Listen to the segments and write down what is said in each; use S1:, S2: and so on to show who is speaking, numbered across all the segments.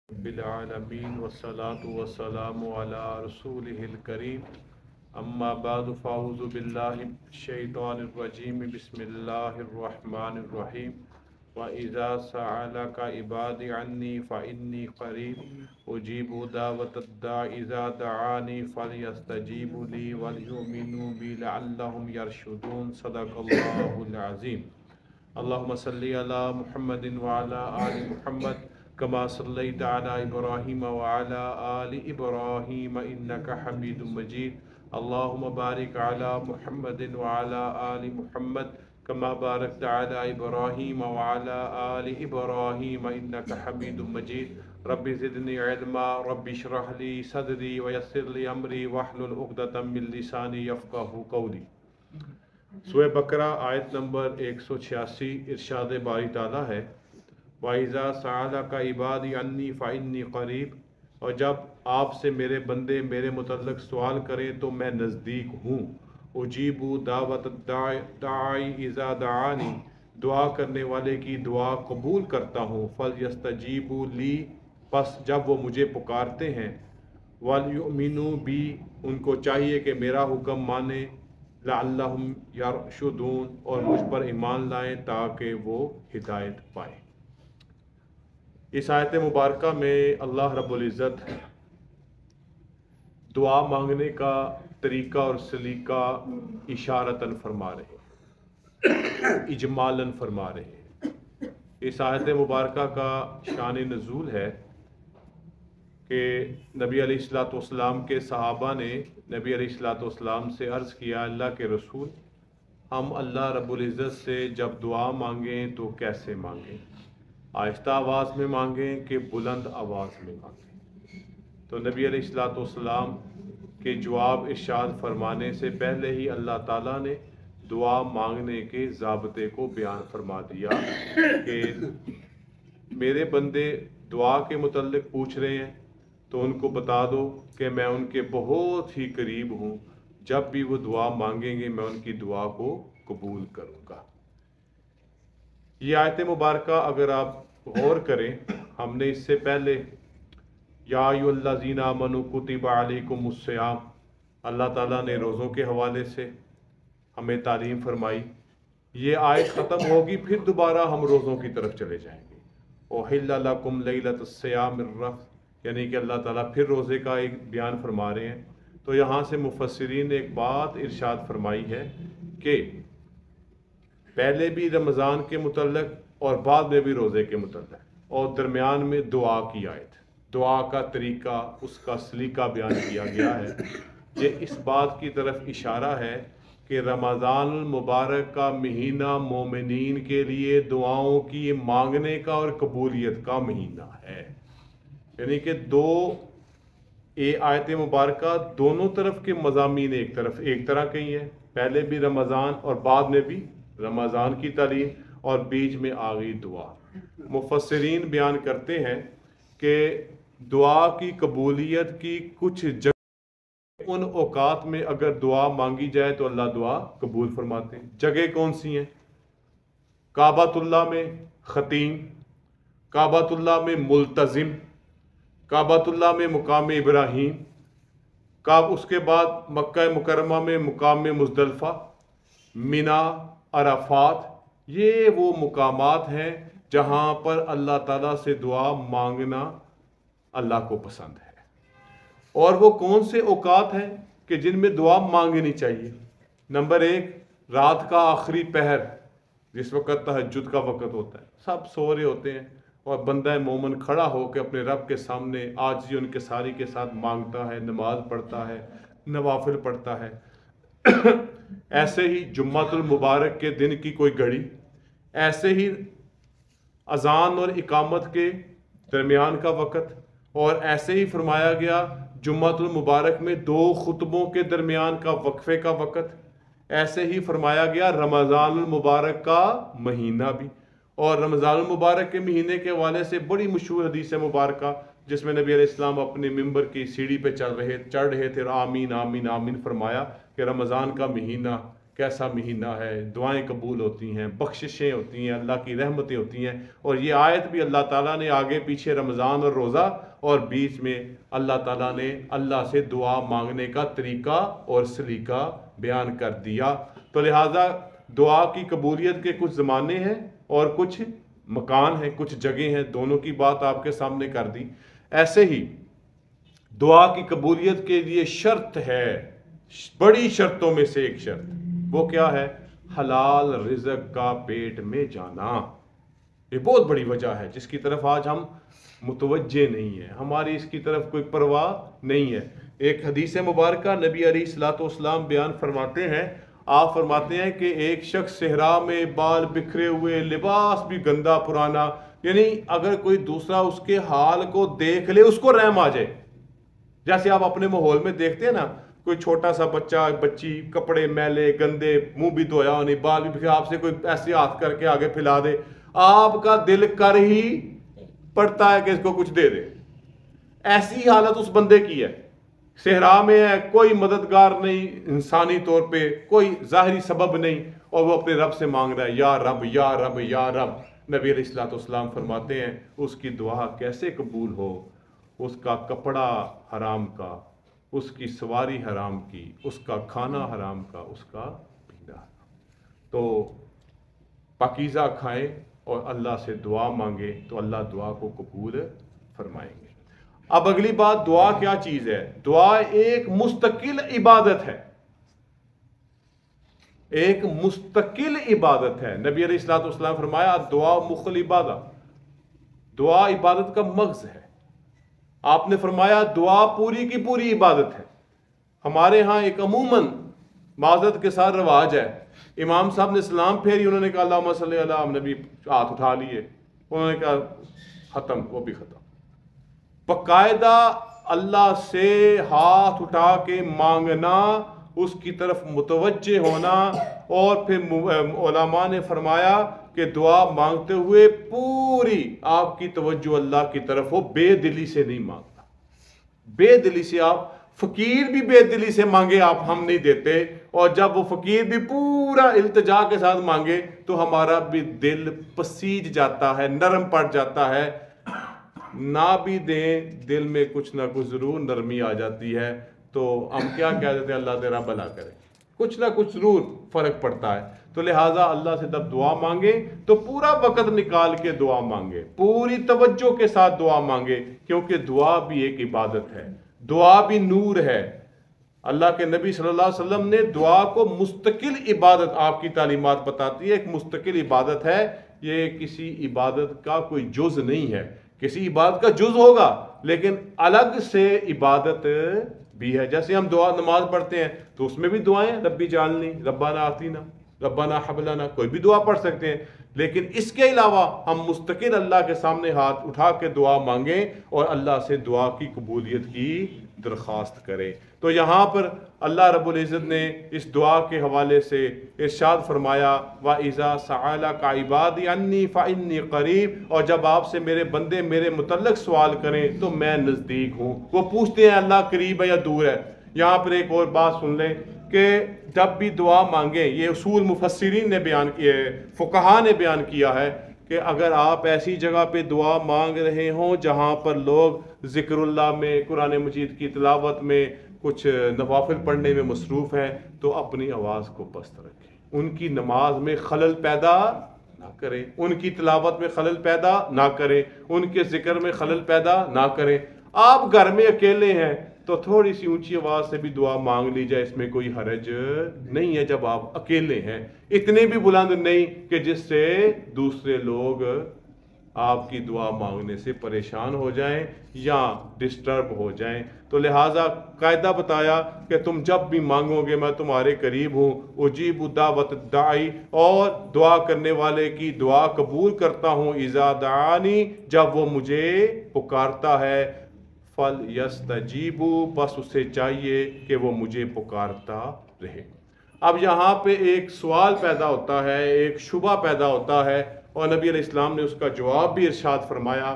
S1: بالعالمین والصلاة والسلام علی رسولہ الکریم اما بعد فاعوذ باللہ من الشیطان الرجیم بسم اللہ الرحمن الرحیم وَإِذَا سَأَلَكَ عِبَادِي عَنِّي فَإِنِّي قَرِيبٌ أُجِيبُ دَعْوَةَ الدَّاعِ إِذَا دَعَانِ فَلْيَسْتَجِيبُوا لِي وَلْيُؤْمِنُوا بِي لَعَلَّهُمْ يَرْشُدُونَ صدق اللہ العظیم۔ اللہم صلی علی محمد وعلی آل محمد کما صلیت علی ابراہیم وعلی آل ابراہیم انکا حمید مجید۔ اللہم بارک علی محمد وعلی آل محمد کما بارکت علی ابراہیم وعلی آل ابراہیم انکا حمید مجید۔ رب زدنی علما رب اشرح لی صدری ویسر لی امری واحلل عقدۃ من لسانی یفقہوا قولی۔ سورہ بقرہ آیت نمبر 186 ارشاد باری تعالیٰ ہے وَإِذَا سَأَلَكَ عِبَادِي عَنِّي فَإِنِّي قَرِيبٌ، اور جب آپ سے میرے بندے میرے متعلق سوال کریں تو میں نزدیک ہوں۔ اجیب دعوت الداعی اذا دعانی، دعا کرنے والے کی دعا قبول کرتا ہوں۔ فَلْيَسْتَجِيبُوا لِي، پس جب وہ مجھے پکارتے ہیں، وَلْيُؤْمِنُوا بِي، ان کو چاہیے کہ میرا حکم مانیں، لعلہم یرشدون، اور مجھ پر ایمان لائیں تاکہ وہ ہدایت پائیں۔ اس آیت مبارکہ میں اللہ رب العزت دعا مانگنے کا طریقہ اور سلیقہ اشارتاً فرما رہے ہیں، اجمالاً فرما رہے ہیں۔ اس آیت مبارکہ کا شان نزول ہے کہ نبی علیہ الصلوۃ کے صحابہ نے نبی علیہ الصلوۃ سے عرض کیا، اللہ کے رسول، ہم اللہ رب العزت سے جب دعا مانگیں تو کیسے مانگیں؟ آہستہ آواز میں مانگیں کہ بلند آواز میں مانگیں؟ تو نبی علیہ الصلوۃ کے جواب ارشاد فرمانے سے پہلے ہی اللہ تعالیٰ نے دعا مانگنے کے ضابطے کو بیان فرما دیا کہ میرے بندے دعا کے متعلق پوچھ رہے ہیں تو ان کو بتا دو کہ میں ان کے بہت ہی قریب ہوں، جب بھی وہ دعا مانگیں گے میں ان کی دعا کو قبول کروں گا۔ یہ آیت مبارکہ اگر آپ غور کریں، ہم نے اس سے پہلے یا ایھا الذین آمنوا کتب علیکم الصیام، اللہ تعالیٰ نے روزوں کے حوالے سے ہمیں تعلیم فرمائی۔ یہ آیت ختم ہوگی پھر دوبارہ ہم روزوں کی طرف چلے جائیں گے۔ احل لکم لیلۃ الصیام الرفث، یعنی کہ اللہ تعالیٰ پھر روزے کا ایک بیان فرما رہے ہیں۔ تو یہاں سے مفسرین نے ایک بات ارشاد فرمائی ہے کہ پہلے بھی رمضان کے متعلق اور بعد میں بھی روزے کے متعلق، اور درمیان میں دعا کی آیت، دعا کا طریقہ، اس کا سلیقہ بیان کیا گیا ہے۔ یہ اس بات کی طرف اشارہ ہے کہ رمضان المبارک کا مہینہ مومنین کے لیے دعاؤں کی مانگنے کا اور قبولیت کا مہینہ ہے۔ یعنی کہ دو آیت مبارکہ دونوں طرف کے مضامین ایک طرح کے ہی ہیں، پہلے بھی رمضان اور بعد میں بھی رمضان کی تعلیم، اور بیچ میں آ گئی دعا۔ مفسرین بیان کرتے ہیں کہ دعا کی قبولیت کی کچھ جگہ ان اوقات میں اگر دعا مانگی جائے تو اللہ دعا قبول فرماتے ہیں۔ جگہ کون سی ہیں؟ کعبۃ اللہ میں ختیم، کعبۃ اللہ میں ملتزم، کعبۃ اللہ میں مقام ابراہیم، اس کے بعد مکہ مکرمہ میں مقام مزدلفہ، مینا، عرفات، یہ وہ مقامات ہیں جہاں پر اللہ تعالیٰ سے دعا مانگنا اللہ کو پسند ہے۔ اور وہ کون سے اوقات ہیں کہ جن میں دعا مانگنی چاہیے؟ نمبر 1، رات کا آخری پہر، جس وقت تہجد کا وقت ہوتا ہے، سب سو رہے ہوتے ہیں اور بندہ مومن کھڑا ہو کے اپنے رب کے سامنے عاجزی ان کے ساری کے ساتھ مانگتا ہے، نماز پڑھتا ہے، نوافل پڑھتا ہے۔ ایسے ہی جمعۃ المبارک کے دن کی کوئی گھڑی، ایسے ہی اذان اور اقامت کے درمیان کا وقت، اور ایسے ہی فرمایا گیا جمعۃ المبارک میں 2 خطبوں کے درمیان کا وقفے کا وقت، ایسے ہی فرمایا گیا رمضان المبارک کا مہینہ بھی۔ اور رمضان المبارک کے مہینے کے حوالے سے بڑی مشہور حدیث مبارکہ جس میں نبی علیہ السلام اپنے ممبر کی سیڑھی پہ چڑھ رہے تھے اور آمین آمین آمین فرمایا کہ رمضان کا مہینہ کیسا مہینہ ہے، دعائیں قبول ہوتی ہیں، بخششیں ہوتی ہیں، اللہ کی رحمتیں ہوتی ہیں. اور یہ آیت بھی اللہ تعالیٰ نے آگے پیچھے رمضان اور روزہ اور بیچ میں اللہ تعالیٰ نے اللہ سے دعا مانگنے کا طریقہ اور سلیقہ بیان کر دیا. تو لہٰذا دعا کی قبولیت کے کچھ زمانے ہیں اور کچھ مکان ہیں، کچھ جگہ ہیں، دونوں کی بات آپ کے سامنے کر دی. ایسے ہی دعا کی قبولیت کے لیے شرط ہے، بڑی شرطوں میں سے ایک شرط، وہ کیا ہے؟ حلال رزق کا پیٹ میں جانا. یہ بہت بڑی وجہ ہے جس کی طرف آج ہم متوجہ نہیں ہیں، ہماری اس کی طرف کوئی پرواہ نہیں ہے. ایک حدیث مبارکہ نبی علیہ الصلوۃ والسلام بیان فرماتے ہیں، آپ فرماتے ہیں کہ ایک شخص صحرا میں بال بکھرے ہوئے، لباس بھی گندا پرانا، یعنی اگر کوئی دوسرا اس کے حال کو دیکھ لے اس کو رحم آ جائے. جیسے آپ اپنے ماحول میں دیکھتے ہیں نا، کوئی چھوٹا سا بچہ بچی کپڑے میلے گندے، منہ بھی دھویا نہیں، بال بھی بکھرے، آپ سے کوئی ایسے ہاتھ کر کے آگے پھیلا دے، آپ کا دل کر ہی پڑتا ہے کہ اس کو کچھ دے دے. ایسی حالت اس بندے کی ہے، صحرا میں ہے، کوئی مددگار نہیں، انسانی طور پہ کوئی ظاہری سبب نہیں، اور وہ اپنے رب سے مانگ رہا ہے، یا رب یا رب یا رب. نبی علیہ الصلوۃ والسلام فرماتے ہیں اس کی دعا کیسے قبول ہو؟ اس کا کپڑا حرام کا، اس کی سواری حرام کی، اس کا کھانا حرام کا، اس کا پینا حرام. تو پاکیزہ کھائیں اور اللہ سے دعا مانگے تو اللہ دعا کو قبول فرمائیں گے. اب اگلی بات، دعا کیا چیز ہے؟ دعا ایک مستقل عبادت ہے، ایک مستقل عبادت ہے. نبی علیہ الصلوۃ والسلام فرمایا دعا مخ العبادہ، دعا عبادت کا مغز ہے. آپ نے فرمایا دعا پوری کی پوری عبادت ہے. ہمارے ہاں ایک عموماً معذرت کے ساتھ رواج ہے، امام صاحب نے سلام پھیری، انہوں نے کہا اللہم صلی علی نبی، ہاتھ اٹھا لیے، انہوں نے کہا ختم، وہ بھی ختم. باقاعدہ اللہ سے ہاتھ اٹھا کے مانگنا، اس کی طرف متوجہ ہونا. اور پھر علماء نے فرمایا کہ دعا مانگتے ہوئے پوری آپ کی توجہ اللہ کی طرف ہو، بے دلی سے نہیں مانگنا. بے دلی سے آپ، فقیر بھی بے دلی سے مانگے آپ ہم نہیں دیتے، اور جب وہ فقیر بھی پورا التجا کے ساتھ مانگے تو ہمارا بھی دل پسیج جاتا ہے، نرم پڑ جاتا ہے. نہ بھی دیں دل میں کچھ نہ کچھ ضرور نرمی آ جاتی ہے. تو ہم کیا کہہ دیتے ہیں اللہ تیرا بھلا کرے، کچھ نہ کچھ ضرور فرق پڑتا ہے. تو لہٰذا اللہ سے جب دعا مانگے تو پورا وقت نکال کے دعا مانگے، پوری توجہ کے ساتھ دعا مانگے، کیونکہ دعا بھی ایک عبادت ہے، دعا بھی نور ہے. اللہ کے نبی صلی اللہ علیہ وسلم نے دعا کو مستقل عبادت، آپ کی تعلیمات بتاتی ہے ایک مستقل عبادت ہے. یہ کسی عبادت کا کوئی جز نہیں ہے. کسی عبادت کا جز ہوگا لیکن الگ سے عبادت بھی ہے. جیسے ہم دعا نماز پڑھتے ہیں تو اس میں بھی دعائیں، ربی جعلنی، ربنا آتینا، ربنا حب لنا، کوئی بھی دعا پڑھ سکتے ہیں. لیکن اس کے علاوہ ہم مستقل اللہ کے سامنے ہاتھ اٹھا کے دعا مانگیں اور اللہ سے دعا کی قبولیت کی درخواست کریں. تو یہاں پر اللہ رب العزت نے اس دعا کے حوالے سے ارشاد فرمایا وَإِذَا سَأَلَكَ عِبَادِي عَنِّي فَإِنِّي قَرِيبٌ، اور جب آپ سے میرے بندے میرے متعلق سوال کریں تو میں نزدیک ہوں. وہ پوچھتے ہیں اللہ قریب ہے یا دور ہے. یہاں پر ایک اور بات سن لیں کہ جب بھی دعا مانگیں، یہ اصول مفسرین نے بیان کیے، فقہا نے بیان کیا ہے کہ اگر آپ ایسی جگہ پہ دعا مانگ رہے ہوں جہاں پر لوگ ذکر اللہ میں، قرآن مجید کی تلاوت میں، کچھ نوافل پڑھنے میں مصروف ہیں، تو اپنی آواز کو پست رکھیں. ان کی نماز میں خلل پیدا نہ کریں، ان کی تلاوت میں خلل پیدا نہ کریں، ان کے ذکر میں خلل پیدا نہ کریں. آپ گھر میں اکیلے ہیں تو تھوڑی سی اونچی آواز سے بھی دعا مانگ لی جائے، اس میں کوئی حرج نہیں ہے. جب آپ اکیلے ہیں اتنے بھی بلند نہیں کہ جس سے دوسرے لوگ آپ کی دعا مانگنے سے پریشان ہو جائیں یا ڈسٹرب ہو جائیں. تو لہٰذا قاعدہ بتایا کہ تم جب بھی مانگو گے میں تمہارے قریب ہوں. اجیب دعوت الداعی، اور دعا کرنے والے کی دعا قبول کرتا ہوں. اذا دعانی، جب وہ مجھے پکارتا ہے. فَلْيَسْتَجِيبُوا، بس اسے چاہیے کہ وہ مجھے پکارتا رہے. اب یہاں پہ ایک سوال پیدا ہوتا ہے، ایک شبہ پیدا ہوتا ہے، اور نبی علیہ السلام نے اس کا جواب بھی ارشاد فرمایا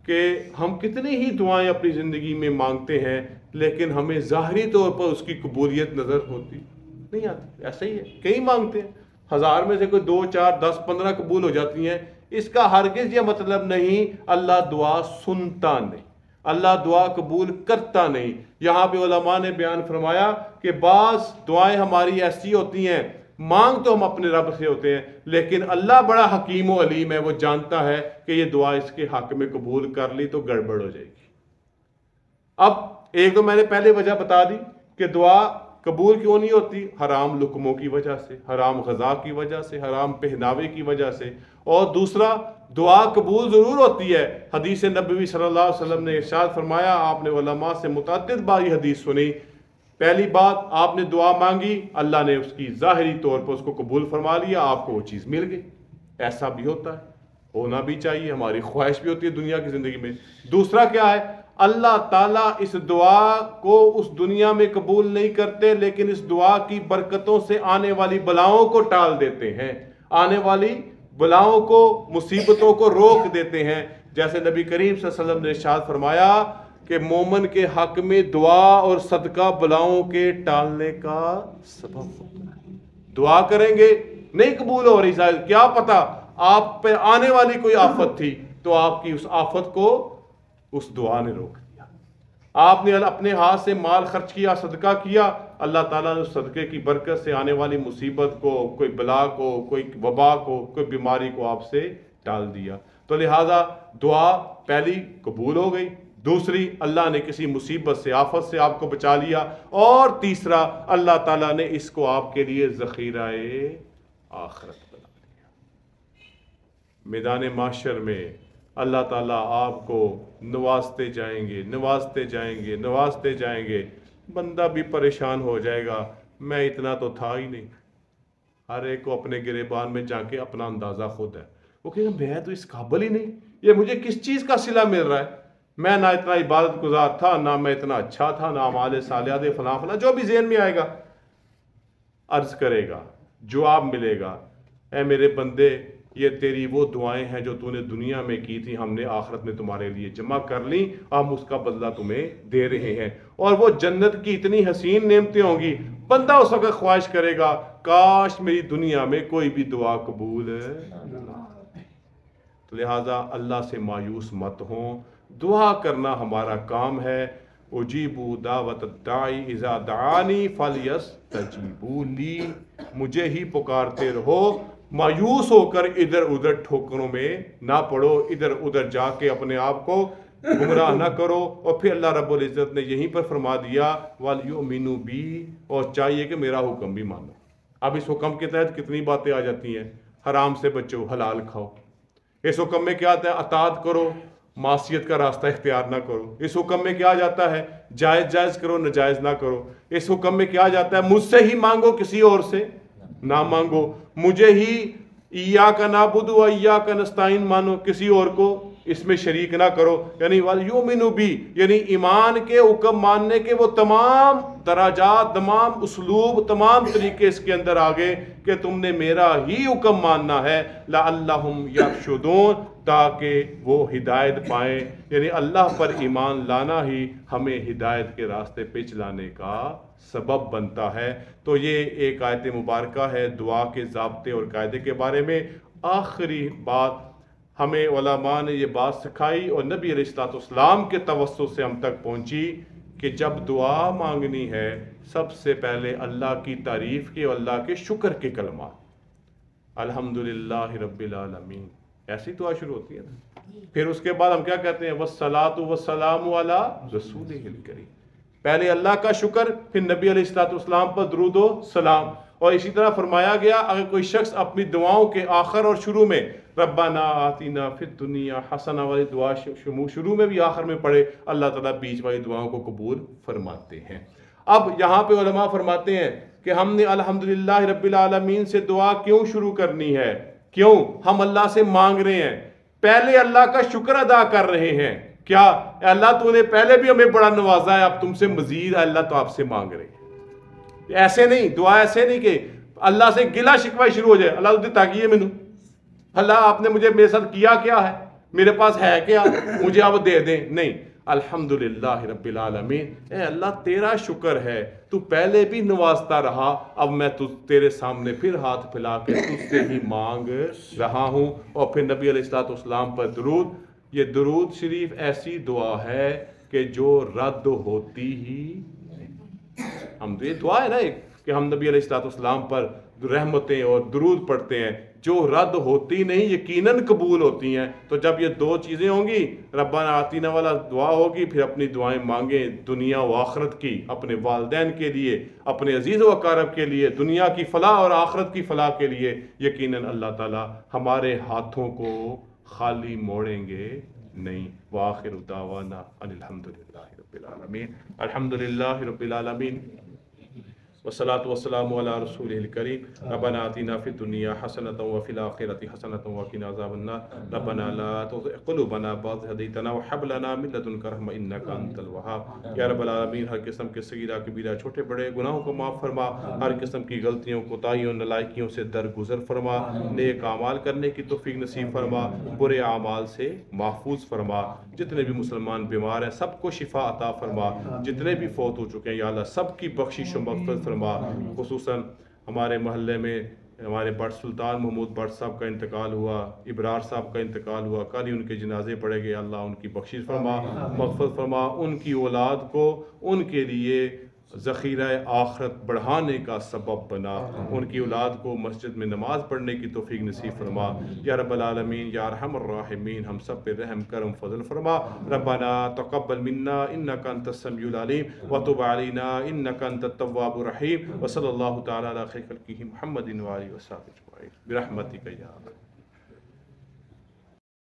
S1: کہ ہم کتنی ہی دعائیں اپنی زندگی میں مانگتے ہیں لیکن ہمیں ظاہری طور پر اس کی قبولیت نظر ہوتی نہیں آتی. ایسا ہی ہے, کئی مانگتے ہیں, 1000 میں سے کوئی 2 4 10 15 قبول ہو جاتی ہیں. اس کا ہرگز یہ مطلب نہیں اللہ دعا سنتا نہیں, اللہ دعا قبول کرتا نہیں. یہاں پہ علماء نے بیان فرمایا کہ بعض دعائیں ہماری ایسی ہوتی ہیں, مانگ تو ہم اپنے رب سے ہوتے ہیں, لیکن اللہ بڑا حکیم و علیم ہے, وہ جانتا ہے کہ یہ دعا اس کے حق میں قبول کر لی تو گڑبڑ ہو جائے گی. اب ایک تو میں نے پہلے وجہ بتا دی کہ دعا قبول کیوں نہیں ہوتی, حرام لقموں کی وجہ سے, حرام غذا کی وجہ سے, حرام پہناوے کی وجہ سے. اور دوسرا, دعا قبول ضرور ہوتی ہے. حدیث نبوی صلی اللہ علیہ وسلم نے ارشاد فرمایا, آپ نے علماء سے متعدد بار یہ حدیث سنی, پہلی بات آپ نے دعا مانگی, اللہ نے اس کی ظاہری طور پر اس کو قبول فرما لیا, آپ کو وہ چیز مل گئی. ایسا بھی ہوتا ہے, ہونا بھی چاہیے, ہماری خواہش بھی ہوتی ہے دنیا کی زندگی میں. دوسرا کیا ہے, اللہ تعالیٰ اس دعا کو اس دنیا میں قبول نہیں کرتے, لیکن اس دعا کی برکتوں سے آنے والی بلاؤں کو ٹال دیتے ہیں, آنے والی بلاؤں کو, مصیبتوں کو روک دیتے ہیں. جیسے نبی کریم صلی اللہ علیہ وسلم نے ارشاد فرمایا کہ مومن کے حق میں دعا اور صدقہ بلاؤں کے ٹالنے کا سبب ہوتا ہے. دعا کریں گے نہیں قبول ہو رہی, کیا پتا آپ پہ آنے والی کوئی آفت تھی, تو آپ کی اس آفت کو اس دعا نے روک دیا. آپ نے اپنے ہاتھ سے مال خرچ کیا, صدقہ کیا, اللہ تعالیٰ نے اس صدقے کی برکت سے آنے والی مصیبت کو, کوئی بلا کو, کوئی وبا کو, کوئی بیماری کو آپ سے ٹال دیا. تو لہٰذا دعا پہلی قبول ہو گئی, دوسری اللہ نے کسی مصیبت سے, آفت سے آپ کو بچا لیا, اور تیسرا اللہ تعالیٰ نے اس کو آپ کے لیے ذخیرہ آخرت بنا دیا. میدان محشر میں اللہ تعالیٰ آپ کو نوازتے جائیں گے, نوازتے جائیں گے, نوازتے جائیں گے. بندہ بھی پریشان ہو جائے گا, میں اتنا تو تھا ہی نہیں. ہر ایک کو اپنے گریبان میں جا کے اپنا اندازہ خود ہے. وہ کہے گا میں تو اس قابل ہی نہیں, یہ مجھے کس چیز کا صلہ مل رہا ہے, میں نہ اتنا عبادت گزار تھا, نہ میں اتنا اچھا تھا, نہ اعمال صالحہ دے فلاں فلاں, جو بھی ذہن میں آئے گا عرض کرے گا. جواب ملے گا, اے میرے بندے, یہ تیری وہ دعائیں ہیں جو تو نے دنیا میں کی تھی, ہم نے آخرت میں تمہارے لیے جمع کر لیں, ہم اس کا بدلہ تمہیں دے رہے ہیں. اور وہ جنت کی اتنی حسین نعمتیں ہوں گی, بندہ اس وقت خواہش کرے گا کاش میری دنیا میں کوئی بھی دعا قبول نہ. تو لہٰذا اللہ سے مایوس مت ہوں, دعا کرنا ہمارا کام ہے. اجیبوا دعوت الداعی اذا دعانی فلیستجیبوا لی, مجھے ہی پکارتے رہو, مایوس ہو کر ادھر ادھر ٹھوکروں میں نہ پڑو, ادھر ادھر جا کے اپنے آپ کو گمراہ نہ کرو. اور پھر اللہ رب العزت نے یہیں پر فرما دیا وَلْيُؤْمِنُوا بِي, اور چاہیے کہ میرا حکم بھی مانو. اب اس حکم کے تحت کتنی باتیں آ جاتی ہیں, حرام سے بچو, حلال کھاؤ. اس حکم میں کیا آتا ہے, اطاعت کرو, معصیت کا راستہ اختیار نہ کرو. اس حکم میں کیا جاتا ہے, جائز جائز کرو, ناجائز نہ کرو. اس حکم میں کیا جاتا ہے, مجھ سے ہی مانگو, کسی اور سے نہ مانگو. مجھے ہی ایاک نعبد و ایاک نستعین مانو, کسی اور کو اس میں شریک نہ کرو. یعنی وَلْيُؤْمِنُوا بِي, یعنی ایمان کے حکم ماننے کے وہ تمام درجات, تمام اسلوب, تمام طریقے اس کے اندر آگے کہ تم نے میرا ہی حکم ماننا ہے. لَعَلَّهُمْ يَرْشُدُونَ, تاکہ وہ ہدایت پائیں. یعنی اللہ پر ایمان لانا ہی ہمیں ہدایت کے راستے پہ چلانے کا سبب بنتا ہے. تو یہ ایک آیت مبارکہ ہے دعا کے ضابطے اور قاعدے کے بارے میں. آخری بات ہمیں علماء نے یہ بات سکھائی اور نبی علیہ الصلوۃ والسلام کے توسط سے ہم تک پہنچی کہ جب دعا مانگنی ہے سب سے پہلے اللہ کی تعریف کے اور اللہ کے شکر کے کلمات, الحمدللہ رب العالمین, ایسی دعا شروع ہوتی ہے نا. پھر اس کے بعد ہم کیا کہتے ہیں, والصلاۃ والسلام علی رسولہ الکریم. پہلے اللہ کا شکر, پھر نبی علیہ الصلوۃ والسلام پر درود و سلام. اور اسی طرح فرمایا گیا اگر کوئی شخص اپنی دعاؤں کے آخر اور شروع میں ربنا آتینا فی الدنیا حسنہ والی دعا شروع میں بھی آخر میں پڑھے, اللہ تعالیٰ بیچ والی دعاؤں کو قبول فرماتے ہیں. اب یہاں پہ علماء فرماتے ہیں کہ ہم نے الحمدللہ رب العالمین سے دعا کیوں شروع کرنی ہے, کیوں ہم اللہ سے مانگ رہے ہیں. پہلے اللہ کا شکر ادا کر رہے ہیں, کیا اللہ تو نے پہلے بھی ہمیں بڑا نوازا ہے, اب تم سے مزید اللہ تو آپ سے مانگ رہے ہیں. ایسے نہیں, دعا ایسے نہیں کہ اللہ سے گلہ شکوہ شروع ہو جائے, اللہ تو تاکہ ہے مینوں, اللہ آپ نے مجھے میرے ساتھ کیا کیا ہے, میرے پاس ہے کیا, مجھے آپ دے دیں. نہیں, الحمدللہ رب العالمین، اے اللہ تیرا شکر ہے، تو پہلے بھی نوازتا رہا، اب میں تیرے سامنے پھر ہاتھ پھیلا کے تجھ سے ہی مانگ رہا ہوں۔ اور پھر نبی علیہ السلام پر درود، یہ درود شریف ایسی دعا ہے کہ جو رد ہوتی ہی، ہم یہ دعا ہے نا کہ ہم نبی علیہ السلام پر رحمتیں اور درود پڑھتے ہیں، جو رد ہوتی نہیں یقیناً قبول ہوتی ہیں۔ تو جب یہ دو چیزیں ہوں گی، ربنا آتینا والا دعا ہوگی، پھر اپنی دعائیں مانگیں دنیا و آخرت کی، اپنے والدین کے لیے، اپنے عزیز و اقارب کے لیے، دنیا کی فلاح اور آخرت کی فلاح کے لیے، یقیناً اللہ تعالی ہمارے ہاتھوں کو خالی موڑیں گے نہیں۔ وآخر دعوانا ان الحمدللہ رب العالمین، الحمدللہ رب العالمین، والصلاة والسلام علی رسولہ الکریم۔ ربنا آتنا فی الدنیا حسنۃ وفی الآخرۃ حسنۃ وقنا عذاب النار۔ ربنا لا تزغ قلوبنا بعد إذ هديتنا وهب لنا من لدنک رحمۃ انک انت الوہاب۔ یا رب العالمین، ہر قسم کے صغیرہ کبیرہ چھوٹے بڑے گناہوں کو معاف فرما، ہر قسم کی غلطیوں کوتاہیوں نالائکیوں سے درگزر فرما، نیک اعمال کرنے کی توفیق نصیب فرما، برے اعمال سے محفوظ فرما۔ جتنے بھی مسلمان بیمار ہیں سب کو شفا عطا فرما، جتنے بھی فوت ہو چکے ہیں یا اللہ سب کی بخشش و مغفرت فرما۔ خصوصاً ہمارے محلے میں ہمارے بٹ سلطان محمود بٹ صاحب کا انتقال ہوا، ابرار صاحب کا انتقال ہوا، کل ہی ان کے جنازے پڑے گئے، اللہ ان کی بخشش فرما، مغفرت فرما، ان کی اولاد کو ان کے لیے ذخیرہ آخرت بڑھانے کا سبب بنا، ان کی اولاد کو مسجد میں نماز پڑھنے کی توفیق نصیب فرما۔ یا رب العالمین، یا ارحم الراحمین، ہم سب پہ رحم کرم فضل فرما۔ ربنا تقبل منا انک انت السمیع العلیم وتب علینا انک انت التواب الرحیم، وصلی اللہ تعالی علی خیر خلقہ محمد وآلہ وصحبہ اجمعین برحمتک یا